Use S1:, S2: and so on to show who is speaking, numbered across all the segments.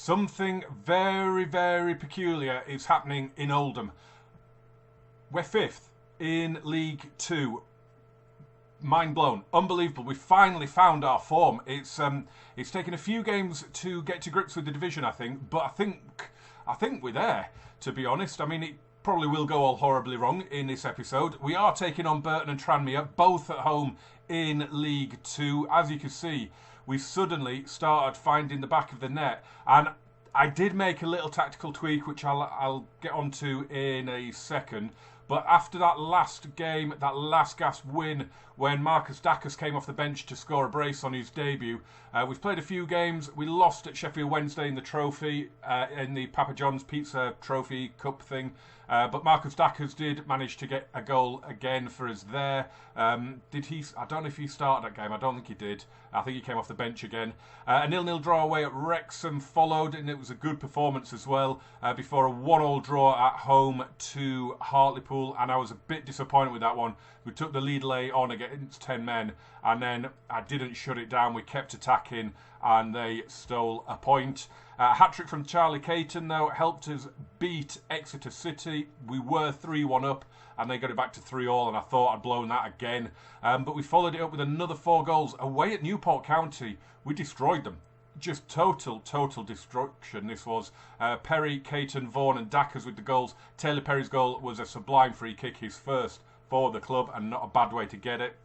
S1: Something very, very peculiar is happening in Oldham. We're 5th in League 2. Mind blown. Unbelievable. We finally found our form. It's taken a few games to get to grips with the division, I think, but I think we're there, to be honest. I mean, it probably will go all horribly wrong in this episode. We are taking on Burton and Tranmere, both at home in League 2. As you can see, we suddenly started finding the back of the net, and I did make a little tactical tweak, which I'll get onto in a second. But after that last game, that last gasp win, when Marcus Dacus came off the bench to score a brace on his debut, we've played a few games. We lost at Sheffield Wednesday in the trophy, in the Papa John's Pizza Trophy Cup thing. But Marcus Dacus did manage to get a goal again for us there. Did he? I don't know if he started that game. I don't think he did. I think he came off the bench again. A 0-0 draw away at Wrexham followed, and it was a good performance as well, before a 1-1 draw at home to Hartlepool, and I was a bit disappointed with that one. We took the lead late on against 10 men, and then I didn't shut it down. We kept attacking, and they stole a point. Hat-trick from Charlie Caton, though, helped us beat Exeter City. We were 3-1 up, and they got it back to 3-3, and I thought I'd blown that again. But we followed it up with another 4 goals. Away at Newport County, we destroyed them. Just total destruction this was. Perry, Caton, Vaughan and Dacus with the goals. Taylor Perry's goal was a sublime free kick, his first for the club, and not a bad way to get it.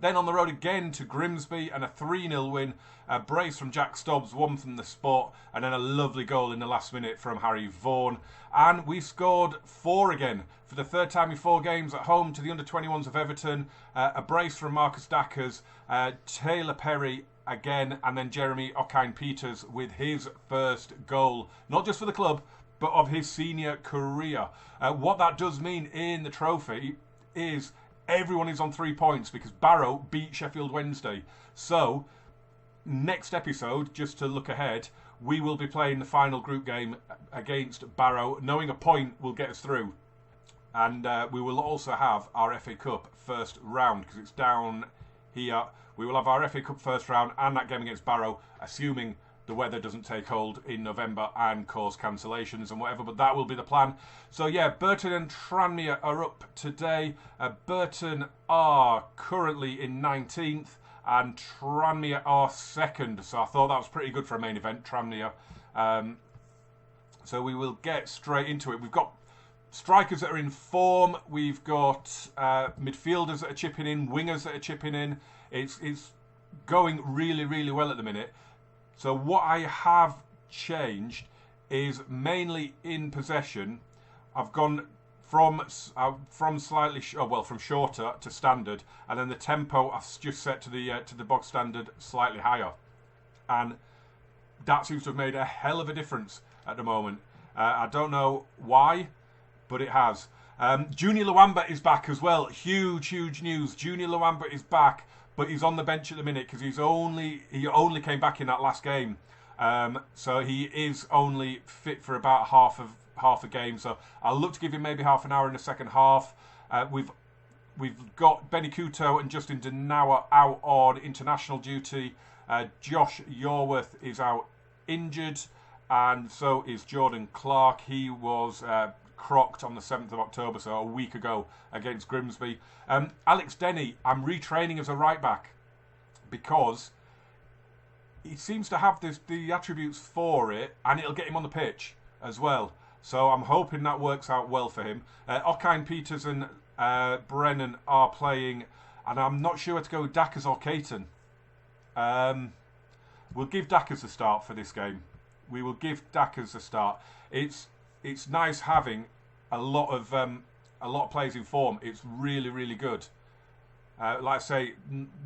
S1: Then on the road again to Grimsby, and a 3-0 win. A brace from Jack Stobbs, one from the spot, and then a lovely goal in the last minute from Harry Vaughan. And we scored 4 again for the 3rd time in 4 games at home to the under-21s of Everton. A brace from Marcus Dacus, Taylor Perry again, and then Jeremy Okine-Peters with his first goal, not just for the club, but of his senior career. What that does mean in the trophy is everyone is on 3 points, because Barrow beat Sheffield Wednesday. So, next episode, just to look ahead, we will be playing the final group game against Barrow. Knowing a point will get us through. And we will also have our FA Cup first round, because it's down here. We will have our FA Cup first round and that game against Barrow, assuming the weather doesn't take hold in November and cause cancellations and whatever, but that will be the plan. So yeah, Burton and Tranmere are up today. Burton are currently in 19th and Tranmere are 2nd. So I thought that was pretty good for a main event, Tranmere. So we will get straight into it. We've got strikers that are in form. We've got midfielders that are chipping in, wingers that are chipping in. It's going really, really well at the minute. So what I have changed is mainly in possession. I've gone from slightly from shorter to standard, and then the tempo I've just set to the box standard slightly higher, and that seems to have made a hell of a difference at the moment. I don't know why, but it has. Junior Luamba is back as well. Huge news. Junior Luamba is back, but he's on the bench at the minute because he only came back in that last game. So he is only fit for about half a game. So I'll look to give him maybe half an hour in the second half. We've got Benny Couto and Justin Denawa out on international duty. Josh Yorworth is out injured, and so is Jordan Clark. He was crocked on the 7th of October, so a week ago, against Grimsby. Alex Denny, I'm retraining as a right back because he seems to have the attributes for it, and it'll get him on the pitch as well. So I'm hoping that works out well for him. Okine-Peters and Brennan are playing, and I'm not sure where to go with Dacus or Caton. We'll give Dacus a start for this game. We will give Dacus a start. It's nice having a lot of players in form. It's really good. Like I say,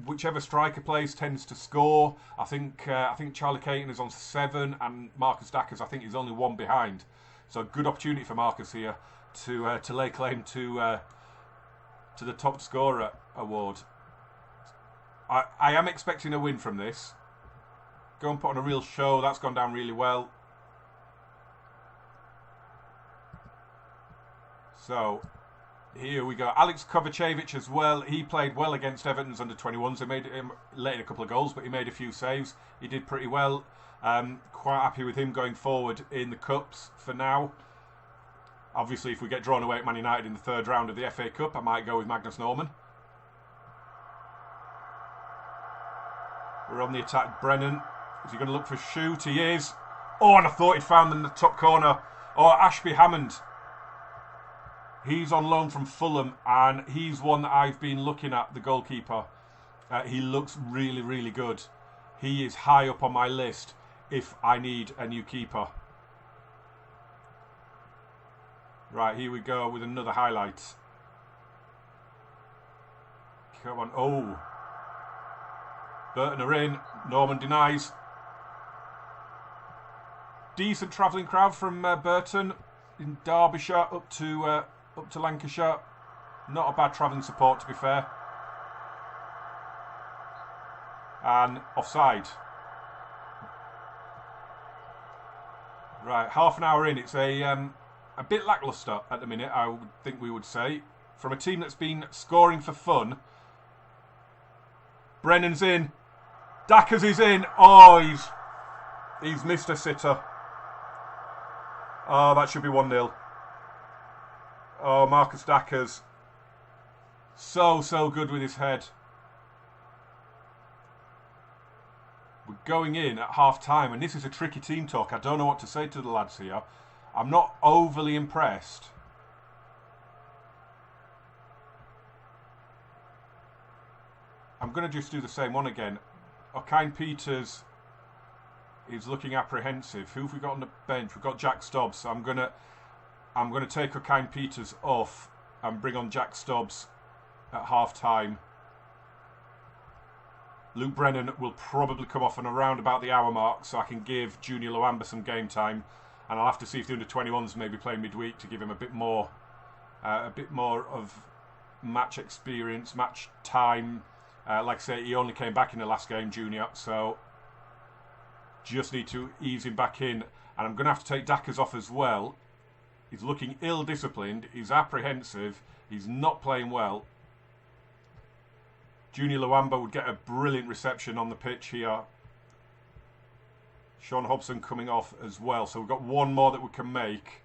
S1: whichever striker plays tends to score. I think Charlie Caton is on 7, and Marcus Dacus I think is only 1 behind. So good opportunity for Marcus here to lay claim to the top scorer award. I am expecting a win from this. Go and put on a real show. That's gone down really well. So Here we go. Alex Kovacevic as well. He played well against Everton's under-21s. They made him late in a couple of goals, but he made a few saves. He did pretty well. Quite happy with him going forward in the Cups for now. Obviously, if we get drawn away at Man United in the third round of the FA Cup, I might go with Magnus Norman. We're on the attack. Brennan. Is he going to look for a shoot? He is. Oh, and I thought he'd found them in the top corner. Oh, Ashby Hammond. He's on loan from Fulham, and he's one that I've been looking at, the goalkeeper. He looks really, really good. He is high up on my list if I need a new keeper. Right, here we go with another highlight. Come on. Oh. Burton are in. Norman denies. Decent travelling crowd from Burton in Derbyshire up to Lancashire. Not a bad travelling support, to be fair. And offside. Right, half an hour in. It's a bit lacklustre at the minute, I would think we would say. From a team that's been scoring for fun. Brennan's in. Dackers is in. Oh, he's missed a sitter. Oh, that should be 1-0. Oh, Marcus Dackers. So good with his head. We're going in at half-time, and this is a tricky team talk. I don't know what to say to the lads here. I'm not overly impressed. I'm going to just do the same one again. Okine Peters is looking apprehensive. Who have we got on the bench? We've got Jack Stobbs. So I'm gonna take Okine Peters off and bring on Jack Stobbs at half time. Luke Brennan will probably come off on around about the hour mark, so I can give Junior Luamba some game time, and I'll have to see if the under-21s maybe play midweek to give him a bit more of match experience, match time. Like I say, he only came back in the last game, Junior, so just need to ease him back in. And I'm going to have to take Dackers off as well. He's looking ill-disciplined. He's apprehensive. He's not playing well. Junior Luamba would get a brilliant reception on the pitch here. Sean Hobson coming off as well. So we've got one more that we can make.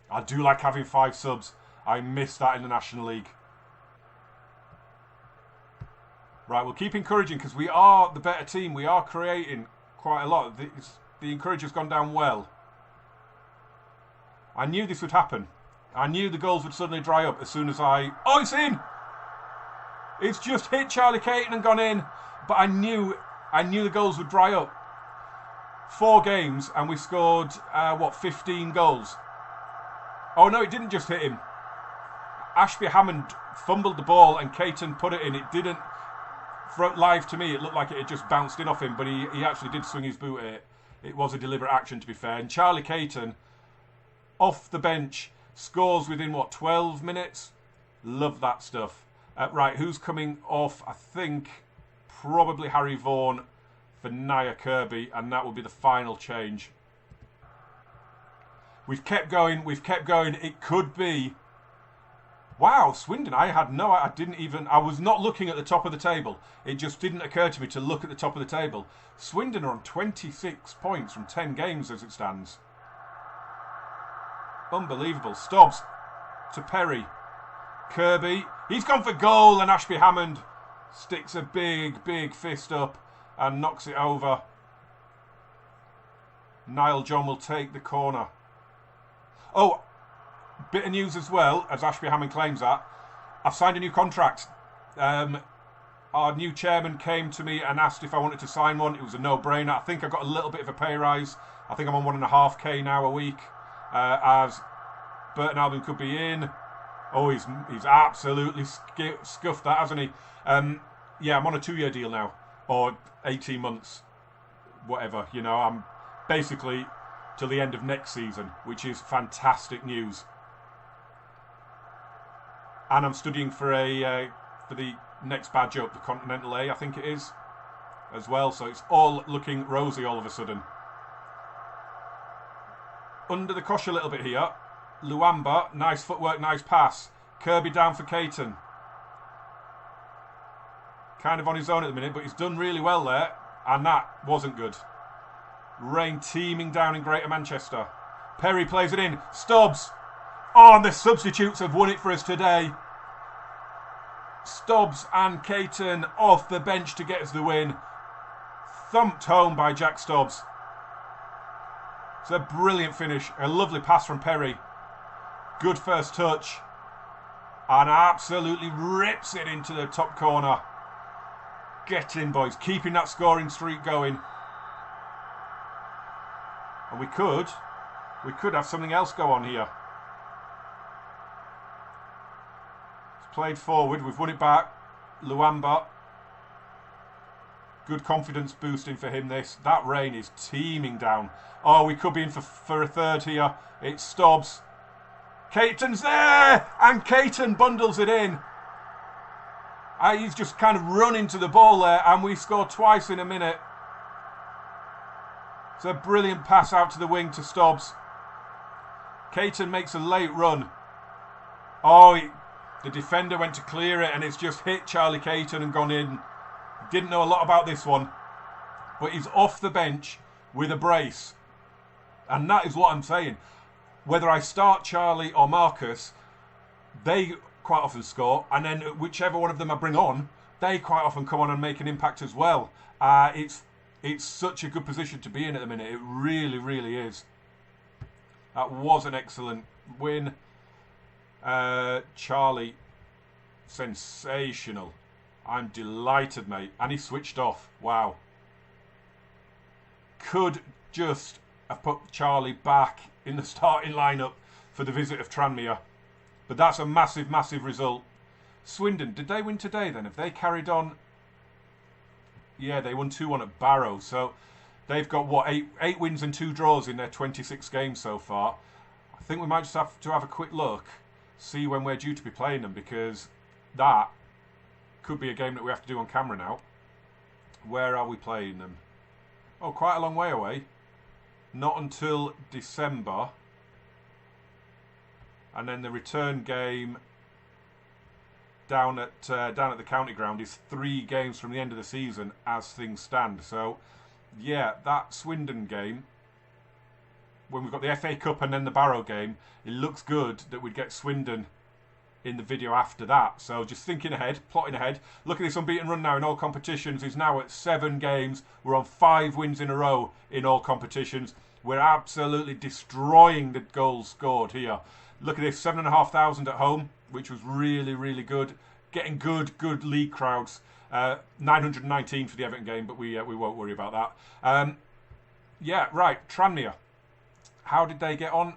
S1: I do like having 5 subs. I miss that in the National League. Right, we'll keep encouraging because we are the better team. We are creating quite a lot. The encourager's gone down well. I knew this would happen. I knew the goals would suddenly dry up as soon as I... Oh, it's in! It's just hit Charlie Caton and gone in. But I knew the goals would dry up. 4 games and we scored, 15 goals. Oh, no, it didn't just hit him. Ashby Hammond fumbled the ball and Caton put it in. It didn't... Live to me, it looked like it had just bounced in off him, but he actually did swing his boot at it. It was a deliberate action, to be fair. And Charlie Caton, off the bench, scores within, 12 minutes? Love that stuff. Right, who's coming off? I think probably Harry Vaughan for Nia Kirby, and that will be the final change. We've kept going. It could be... Wow, Swindon, I was not looking at the top of the table. It just didn't occur to me to look at the top of the table. Swindon are on 26 points from 10 games as it stands. Unbelievable. Stobbs to Perry. Kirby, he's gone for goal, and Ashby Hammond sticks a big fist up and knocks it over. Niall John will take the corner. Oh, bit of news as well, as Ashby Hammond claims that. I've signed a new contract. Our new chairman came to me and asked if I wanted to sign one. It was a no-brainer. I think I got a little bit of a pay rise. I think I'm on 1.5k now a week. As Burton Albion could be in. Oh, he's absolutely scuffed that, hasn't he? Yeah, I'm on a 2-year deal now. Or 18 months. Whatever, I'm basically till the end of next season, which is fantastic news. And I'm studying for the next badge up, the Continental A, I think it is, as well. So it's all looking rosy all of a sudden. Under the cosh a little bit here. Luamba, nice footwork, nice pass. Kirby down for Caton. Kind of on his own at the minute, but he's done really well there. And that wasn't good. Rain teeming down in Greater Manchester. Perry plays it in. Stubbs. Oh, and the substitutes have won it for us today. Stubbs and Caton off the bench to get us the win. Thumped home by Jack Stubbs. It's a brilliant finish. A lovely pass from Perry. Good first touch. And absolutely rips it into the top corner. Get in, boys. Keeping that scoring streak going. And we could have something else go on here. It's played forward. We've won it back. Luamba. Good confidence boosting for him, this. That rain is teeming down. Oh, we could be in for a third here. It's Stubbs. Caton's there! And Caton bundles it in. He's just kind of run into the ball there, and we scored twice in a minute. It's a brilliant pass out to the wing to Stubbs. Caton makes a late run. Oh, the defender went to clear it, and it's just hit Charlie Caton and gone in. Didn't know a lot about this one, but he's off the bench with a brace. And that is what I'm saying. Whether I start Charlie or Marcus, they quite often score, and then whichever one of them I bring on, they quite often come on and make an impact as well. It's such a good position to be in at the minute. It really, really is. That was an excellent win. Charlie, sensational. I'm delighted, mate. And he switched off. Wow. Could just have put Charlie back in the starting lineup for the visit of Tranmere. But that's a massive, massive result. Swindon, did they win today then? Have they carried on? Yeah, they won 2-1 at Barrow. So they've got, what, 8 wins and 2 draws in their 26 games so far. I think we might just have to have a quick look, see when we're due to be playing them, because that could be a game that we have to do on camera now. Where are we playing them? Oh, quite a long way away. Not until December. And then the return game down at the county ground is 3 games from the end of the season as things stand. So, yeah, that Swindon game, when we've got the FA Cup and then the Barrow game, it looks good that we'd get Swindon in the video after that. So just thinking ahead, plotting ahead. Look at this unbeaten run now in all competitions. He's now at 7 games. We're on 5 wins in a row in all competitions. We're absolutely destroying the goals scored here. Look at this, 7,500 at home, which was really, really good. Getting good league crowds. 919 for the Everton game, but we won't worry about that. Yeah, right, Tranmere. How did they get on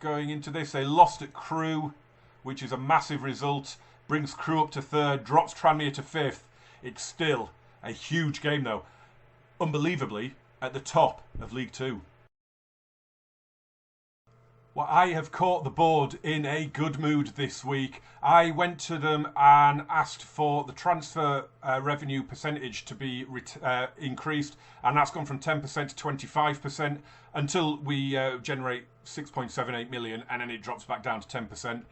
S1: going into this? They lost at Crewe, which is a massive result. Brings Crewe up to 3rd, drops Tranmere to 5th. It's still a huge game, though. Unbelievably, at the top of League 2. Well, I have caught the board in a good mood this week. I went to them and asked for the transfer revenue percentage to be increased, and that's gone from 10% to 25% until we generate 6.78 million, and then it drops back down to 10%.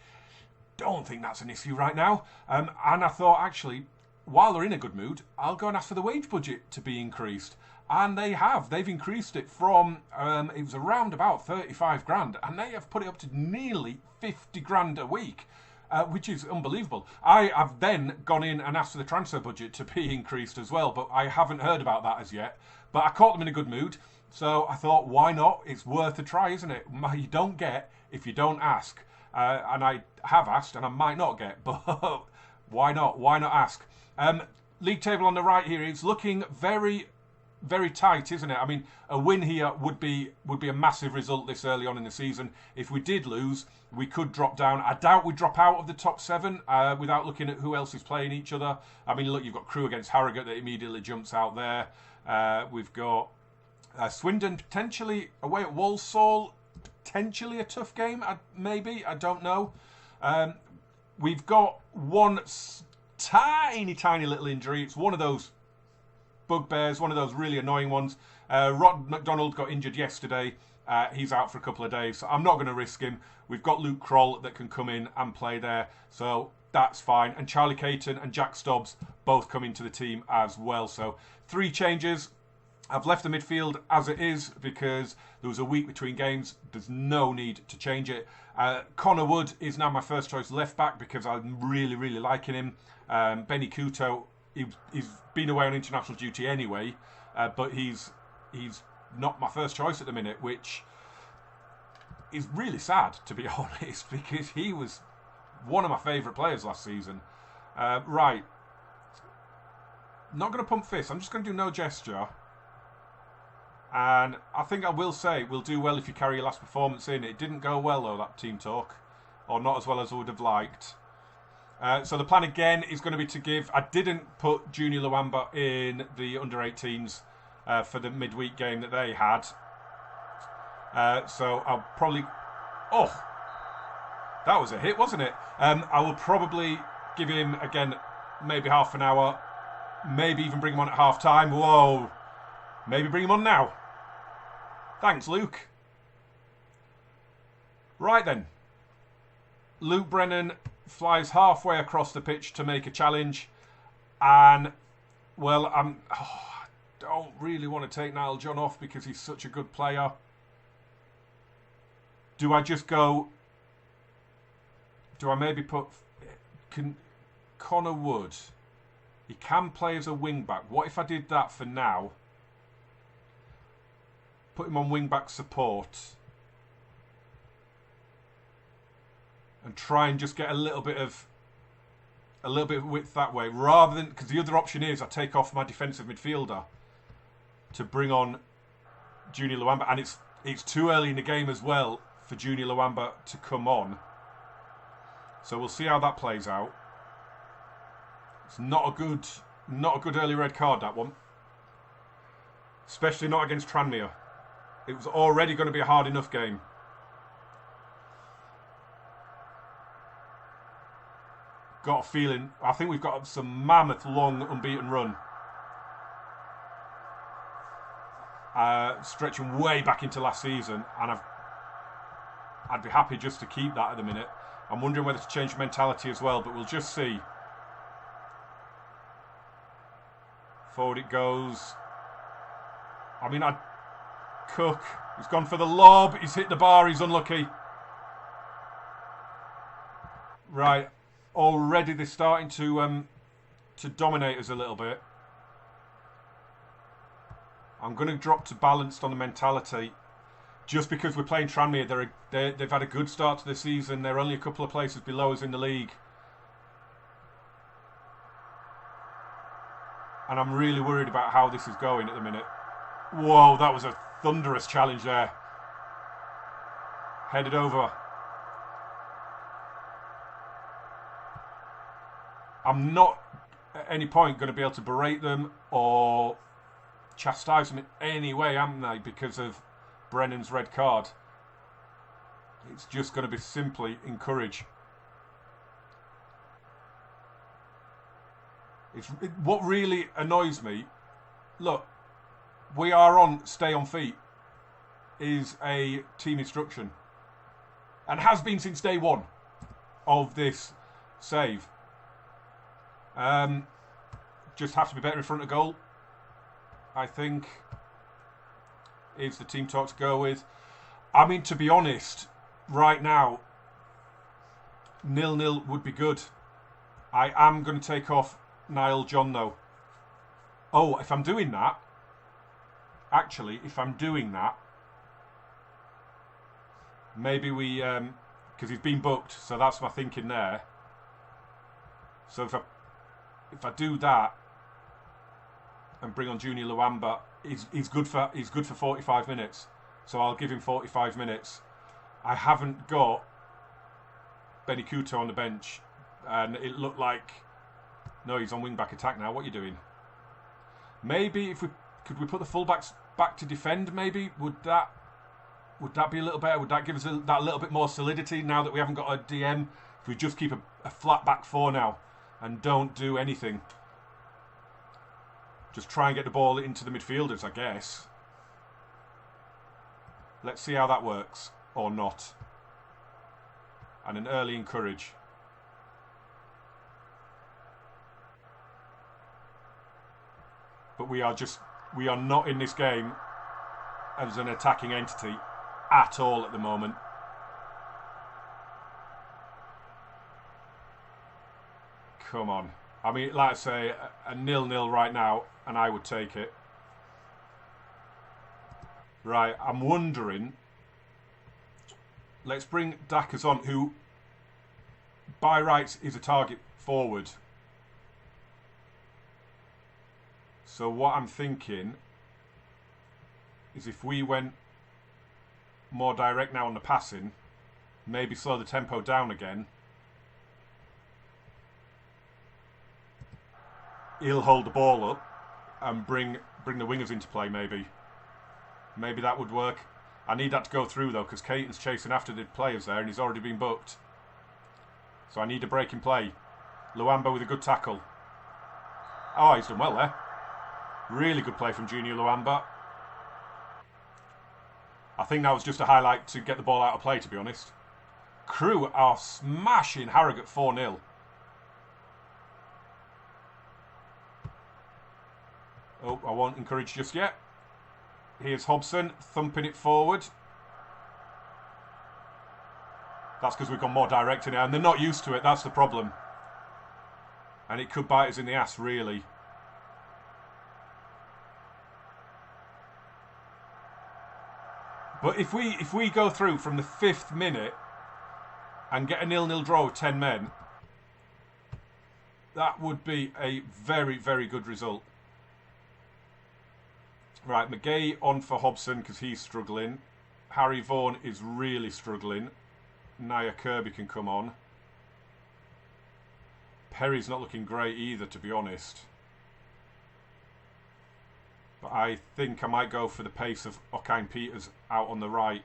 S1: Don't think that's an issue right now. And I thought, actually, while they're in a good mood, I'll go and ask for the wage budget to be increased. And they have. They've increased it from, it was around about 35 grand, and they have put it up to nearly 50 grand a week, which is unbelievable. I have then gone in and asked for the transfer budget to be increased as well, but I haven't heard about that as yet. But I caught them in a good mood, so I thought, why not? It's worth a try, isn't it? You don't get if you don't ask. And I have asked, and I might not get, but why not? Why not ask? League table on the right here is looking very, very tight, isn't it? I mean, a win here would be a massive result this early on in the season. If we did lose, we could drop down. I doubt we'd drop out of the top 7 without looking at who else is playing each other. I mean, look, you've got Crewe against Harrogate that immediately jumps out there. We've got Swindon potentially away at Walsall. Potentially a tough game, maybe, I don't know. We've got one tiny little injury. It's one of those bugbears, one of those really annoying ones. Rod McDonald got injured yesterday. He's out for a couple of days, so I'm not going to risk him. We've got Luke Kroll that can come in and play there, so that's fine. And Charlie Caton and Jack Stubbs both come into the team as well. So 3 changes. I've left the midfield as it is because there was a week between games. There's no need to change it. Connor Wood is now my first choice left back because I'm really, really liking him. Benny Couto, he's been away on international duty anyway, but he's not my first choice at the minute, which is really sad, to be honest, because he was one of my favourite players last season. Right. Not going to pump fists. I'm just going to do no gesture. And I think I will say we'll do well if you carry your last performance in. It didn't go well, though, that team talk. Or not as well as I would have liked. So the plan again is going to be to give... I didn't put Junior Luamba in the under-18s for the midweek game that they had. So I'll probably... Oh! That was a hit, wasn't it? I will probably give him, again, maybe half an hour. Maybe even bring him on at half-time. Whoa! Maybe bring him on now. Thanks, Luke. Right then. Luke Brennan flies halfway across the pitch to make a challenge. And, well, I don't really want to take Niall John off because he's such a good player. Do I just go... Do I maybe put... Connor Wood... He can play as a wing-back. What if I did that for now? Put him on wing-back support. And try and just get a little bit of width that way. Rather than... Because the other option is I take off my defensive midfielder to bring on Junior Luamba. And it's too early in the game as well for Junior Luamba to come on. So we'll see how that plays out. It's not a good early red card, that one. Especially not against Tranmere. It was already going to be a hard enough game. Got a feeling, I think we've got some mammoth long unbeaten run. Stretching way back into last season, and I'd be happy just to keep that at the minute. I'm wondering whether to change mentality as well, but we'll just see. Forward it goes. I mean, Cook. He's gone for the lob. He's hit the bar. He's unlucky. Right. Already they're starting to dominate us a little bit. I'm going to drop to balanced on the mentality. Just because we're playing Tranmere, they've had a good start to the season. They're only a couple of places below us in the league. And I'm really worried about how this is going at the minute. Whoa, that was a thunderous challenge there. Headed over. I'm not at any point going to be able to berate them or chastise them in any way, am I? Because of Brennan's red card. It's just going to be simply encourage. What really annoys me, look, we are on stay on feet, is a team instruction. And has been since day one of this save. Just have to be better in front of goal, I think, is the team talk to go with. I mean, to be honest, right now, 0-0 would be good. I am going to take off Niall John, though. Oh, if I'm doing that... Actually, if I'm doing that... Maybe we... Because he's been booked, so that's my thinking there. So if I do that... And bring on Junior Luamba... He's good for 45 minutes. So I'll give him 45 minutes. I haven't got Benny Couto on the bench. And it looked like... No, he's on wing-back attack now. What are you doing? Maybe if we... Could we put the full-backs back to defend, maybe? Would that be a little better? Would that give us that little bit more solidity now that we haven't got a DM? If we just keep a flat back four now and don't do anything. Just try and get the ball into the midfielders, I guess. Let's see how that works, or not. And an early encourage. But we are not in this game as an attacking entity at all at the moment. Come on. I mean, like I say, a 0-0 right now, and I would take it. Right, I'm wondering... Let's bring Dackers on, who, by rights, is a target forward. So what I'm thinking is if we went more direct now on the passing, maybe slow the tempo down again, he'll hold the ball up and bring the wingers into play, maybe. Maybe that would work. I need that to go through, though, because Caton's chasing after the players there and he's already been booked. So I need a break in play. Luamba with a good tackle. Oh, he's done well there. Really good play from Junior Luamba. I think that was just a highlight to get the ball out of play, to be honest. Crew are smashing Harrogate 4-0. Oh, I won't encourage just yet. Here's Hobson thumping it forward. That's because we've gone more direct in it, and they're not used to it. That's the problem. And it could bite us in the ass, really. But if we go through from the 5th minute and get a 0-0 draw with 10 men, that would be a very, very good result. Right, McGay on for Hobson because he's struggling. Harry Vaughan is really struggling. Nia Kirby can come on. Perry's not looking great either, to be honest. But I think I might go for the pace of Okine Peters out on the right.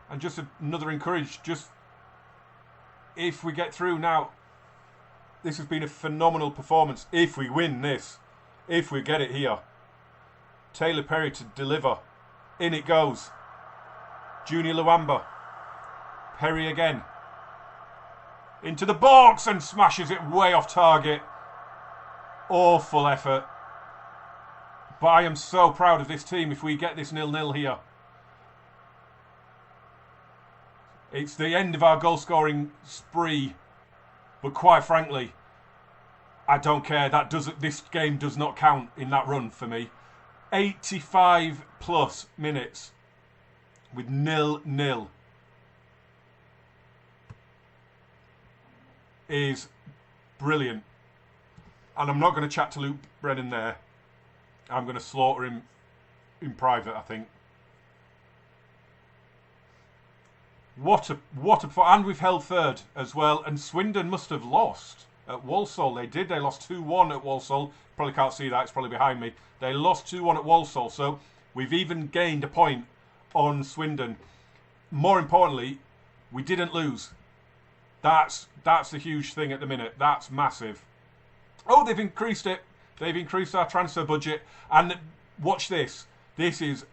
S1: And just another encourage, just if we get through now, this has been a phenomenal performance. If we win this, if we get it here. Taylor Perry to deliver. In it goes. Junior Luamba. Perry again. Into the box and smashes it way off target. Awful effort. But I am so proud of this team if we get this 0-0 here. It's the end of our goal scoring spree. But quite frankly, I don't care. This game does not count in that run for me. 85 plus minutes with 0-0 is brilliant. And I'm not going to chat to Luke Brennan there. I'm going to slaughter him in private, I think. What a and we've held third as well. And Swindon must have lost at Walsall. They did. They lost 2-1 at Walsall. Probably can't see that. It's probably behind me. They lost 2-1 at Walsall. So we've even gained a point on Swindon. More importantly, we didn't lose. That's the huge thing at the minute. That's massive. Oh, they've increased it. They've increased our transfer budget. And watch this. This is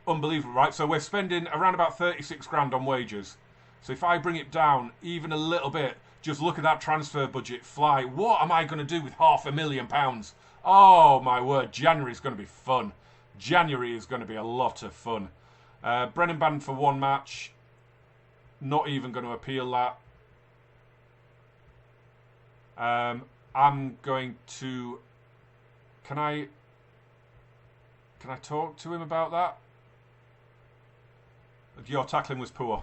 S1: unbelievable, right? So we're spending around about 36 grand on wages. So if I bring it down even a little bit, just look at that transfer budget fly. What am I going to do with £500,000? Oh my word, January is going to be fun. January is going to be a lot of fun. Brennan banned for 1 match. Not even going to appeal that. I'm going to... Can I talk to him about that? Your tackling was poor.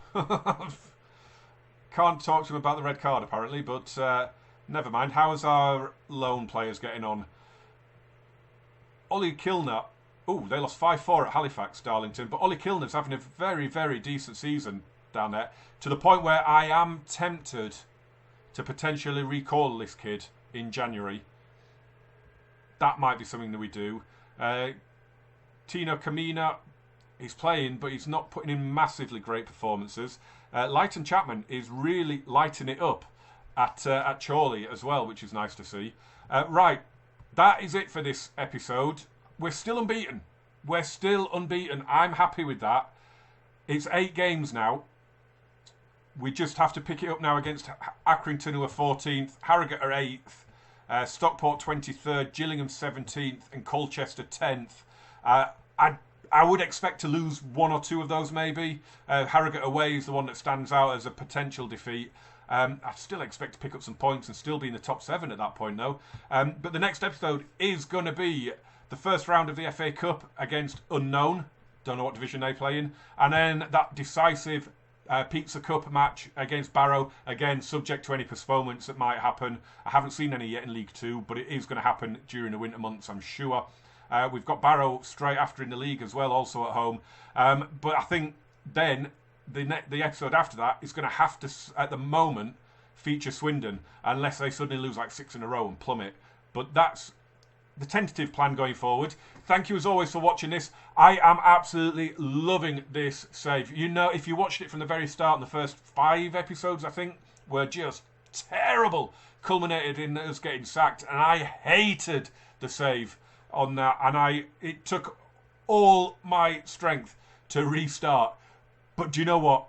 S1: Can't talk to him about the red card, apparently, but never mind. How is our lone players getting on? Ollie Kilner. Oh, they lost 5-4 at Halifax, Darlington. But Ollie Kilner's having a very, very decent season down there. To the point where I am tempted to potentially recall this kid in January. That might be something that we do. Tino Kamina, he's playing, but he's not putting in massively great performances. Leighton Chapman is really lighting it up at Chorley as well, which is nice to see. Right, that is it for this episode. We're still unbeaten. I'm happy with that. It's 8 games now. We just have to pick it up now against Accrington, who are 14th, Harrogate are 8th, Stockport 23rd, Gillingham 17th, and Colchester 10th. I would expect to lose 1 or 2 of those maybe. Harrogate away is the one that stands out as a potential defeat. I still expect to pick up some points and still be in the top 7 at that point though. But the next episode is going to be the first round of the FA Cup against Unknown. Don't know what division they play in. And then that decisive Pizza Cup match against Barrow. Again, subject to any postponements that might happen. I haven't seen any yet in League 2, but it is going to happen during the winter months, I'm sure. We've got Barrow straight after in the league as well, also at home. But I think then the episode after that is going to have to, at the moment, feature Swindon, unless they suddenly lose like 6 in a row and plummet. But that's the tentative plan going forward. Thank you as always for watching this. I am absolutely loving this save. You know, if you watched it from the very start, the first 5 episodes, I think, were just terrible. Culminated in us getting sacked, and I hated the save on that, and it took all my strength to restart. But do you know what?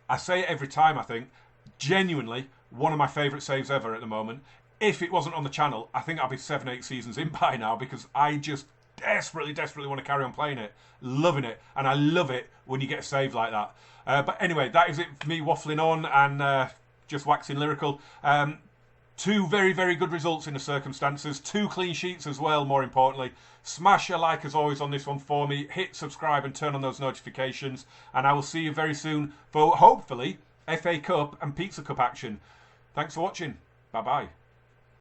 S1: I say it every time, I think. Genuinely, one of my favourite saves ever at the moment. If it wasn't on the channel, I think I'll be 7-8 seasons in by now, because I just desperately want to carry on playing it. Loving it. And I love it when you get a save like that. But anyway, that is it for me waffling on and just waxing lyrical. 2 very good results in the circumstances. 2 clean sheets as well, more importantly. Smash a like as always on this one for me. Hit subscribe and turn on those notifications. And I will see you very soon for, hopefully, FA Cup and Pizza Cup action. Thanks for watching. Bye-bye.